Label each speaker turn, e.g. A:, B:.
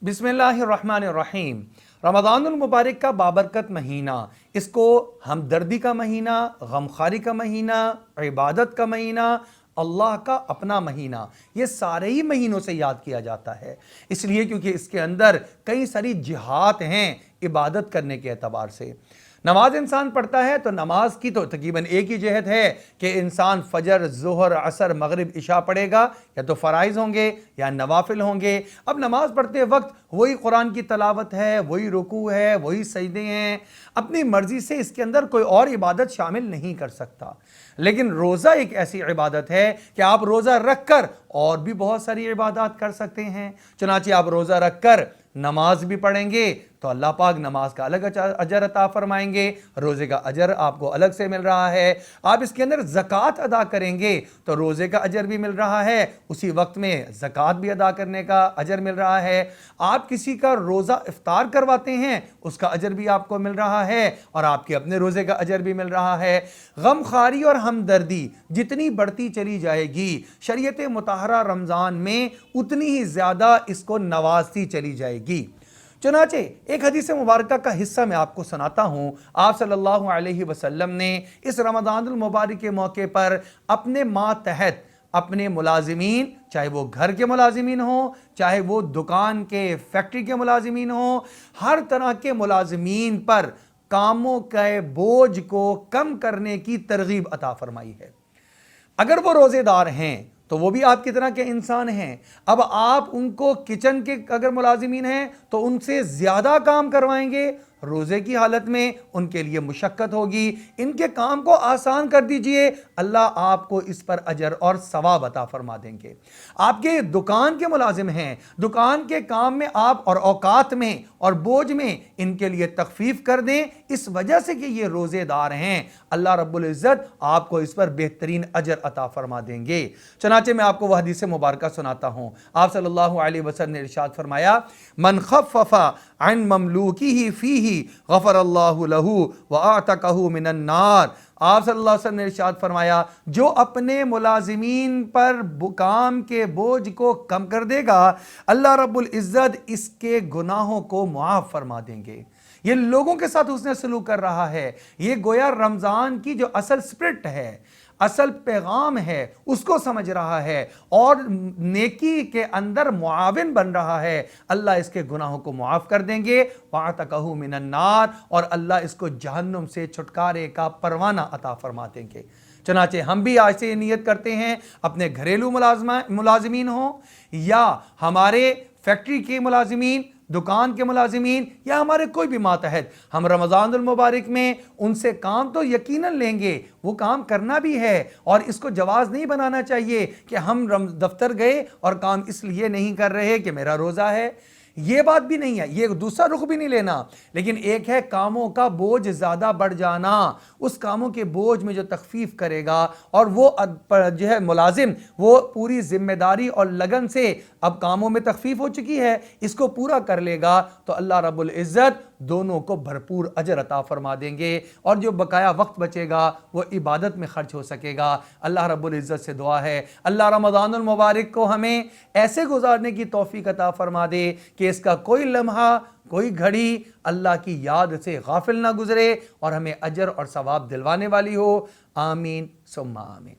A: बिस्मिल्लाहिर्रहमानिर्रहीम। रमज़ानुल मुबारक का बाबरकत महीना, इसको हमदर्दी का महीना, गमखारी का महीना, इबादत का महीना, अल्लाह का अपना महीना, ये सारे ही महीनों से याद किया जाता है। इसलिए क्योंकि इसके अंदर कई सारी जिहाद हैं इबादत करने के एतबार से। नमाज इंसान पढ़ता है तो नमाज की तो तकरीबन एक ही जहत है कि इंसान फजर, ज़ोहर, असर, मगरिब, इशा पढ़ेगा, या तो फ़राइज़ होंगे या नवाफिल होंगे। अब नमाज पढ़ते वक्त वही कुरान की तलावत है, वही रुकू है, वही सजदे हैं। अपनी मर्जी से इसके अंदर कोई और इबादत शामिल नहीं कर सकता। लेकिन रोज़ा एक ऐसी इबादत है कि आप रोज़ा रख कर और भी बहुत सारी इबादत कर सकते हैं। चुनांचे आप रोज़ा रख कर नमाज भी पढ़ेंगे तो अल्लाह पाक नमाज का अलग अजर अता फरमाएंगे, रोज़े का अजर आपको अलग से मिल रहा है। आप इसके अंदर ज़कात अदा करेंगे तो रोज़े का अजर भी मिल रहा है, उसी वक्त में ज़कात भी अदा करने का अजर मिल रहा है। आप किसी का रोज़ा इफ्तार करवाते हैं, उसका अजर भी आपको मिल रहा है और आपके अपने रोज़े का अजर भी मिल रहा है। गमखारी और हमदर्दी जितनी बढ़ती चली जाएगी, शरीयत मुतहरा रमज़ान में उतनी ही ज़्यादा इसको नवाजती चली जाएगी। चुनांचे एक हदीस मुबारक का हिस्सा मैं आपको सुनाता हूँ। आप सल्लल्लाहु अलैहि वसल्लम ने इस रमज़ानुल मुबारक के मौके पर अपने मातहत अपने मुलाजिमीन, चाहे वो घर के मुलाजिमीन हो, चाहे वो दुकान के फैक्ट्री के मुलाजिमीन हो, हर तरह के मुलाजिमीन पर कामों के बोझ को कम करने की तरगीब अता फरमाई है। अगर वो रोज़ेदार हैं तो वो भी आपकी तरह के इंसान हैं। अब आप उनको किचन के अगर मुलाजिमीन हैं तो उनसे ज़्यादा काम करवाएंगे, रोज़े की हालत में उनके लिए मुशक्क़त होगी। इनके काम को आसान कर दीजिए, अल्लाह आपको इस पर अजर और सवाब अता फरमा देंगे। आपके दुकान के मुलाजिम हैं, दुकान के काम में आप और औकात में और बोझ में इनके लिए तखफीफ कर दें, इस वजह से कि ये रोज़ेदार हैं, अल्लाह रब्बुल इज़्ज़त आपको इस पर बेहतरीन अजर अता फरमा देंगे। चनाचे मैं आपको वह हदीस मुबारक सुनाता हूँ। आप सल्लल्लाहु अलैहि वसल्लम ने इरशाद फरमाया, मन खफ़फ़ा अन ममलूकिही फ़ीही गफ़रल्लाहु लहू व आतक़हू मिनन नार। आप सल्लल्लाहु अलैहि वसल्लम ने इरशाद फरमाया, जो अपने मुलाजिमीन पर काम के बोझ को कम कर देगा, अल्लाह रब्बुल इज़्ज़त इसके गुनाहों को मुआफ़ फरमा देंगे। ये लोगों के साथ उसने सलूक कर रहा है। ये गोया रमज़ान की जो असल स्पिरिट है, असल पैगाम है, उसको समझ रहा है और नेकी के अंदर मुआविन बन रहा है। अल्लाह इसके गुनाहों को मुआफ़ कर देंगे, वातक़हू मिनन नार, और अल्लाह इसको जहन्नुम से छुटकारे का परवाना अता फरमा देंगे। चनाचे हम भी आज से ये नियत करते हैं, अपने घरेलू मुलाजिमीन हो या हमारे फैक्ट्री के मुलाजिमीन, दुकान के मुलाजिमीन, या हमारे कोई भी मातहत, हम रमज़ानुल मुबारक में उनसे काम तो यकीनन लेंगे, वो काम करना भी है। और इसको जवाज़ नहीं बनाना चाहिए कि हम दफ्तर गए और काम इसलिए नहीं कर रहे कि मेरा रोज़ा है, ये बात भी नहीं है, ये दूसरा रुख भी नहीं लेना। लेकिन एक है कामों का बोझ ज़्यादा बढ़ जाना, उस कामों के बोझ में जो तखफीफ करेगा और वो जो है मुलाजिम, वो पूरी जिम्मेदारी और लगन से, अब कामों में तखफीफ हो चुकी है, इसको पूरा कर लेगा तो अल्लाह रब्बुल इज़्ज़त दोनों को भरपूर अजर अता फरमा देंगे और जो बकाया वक्त बचेगा वो इबादत में खर्च हो सकेगा। अल्लाह रब्बुल इज़्ज़त से दुआ है, अल्लाह रमज़ानुल मुबारक को हमें ऐसे गुजारने की तौफीक अता फरमा दे कि इसका कोई लम्हा, कोई घड़ी अल्लाह की याद से गाफिल ना गुजरे और हमें अजर और सवाब दिलवाने वाली हो। आमीन सुम्मा आमीन।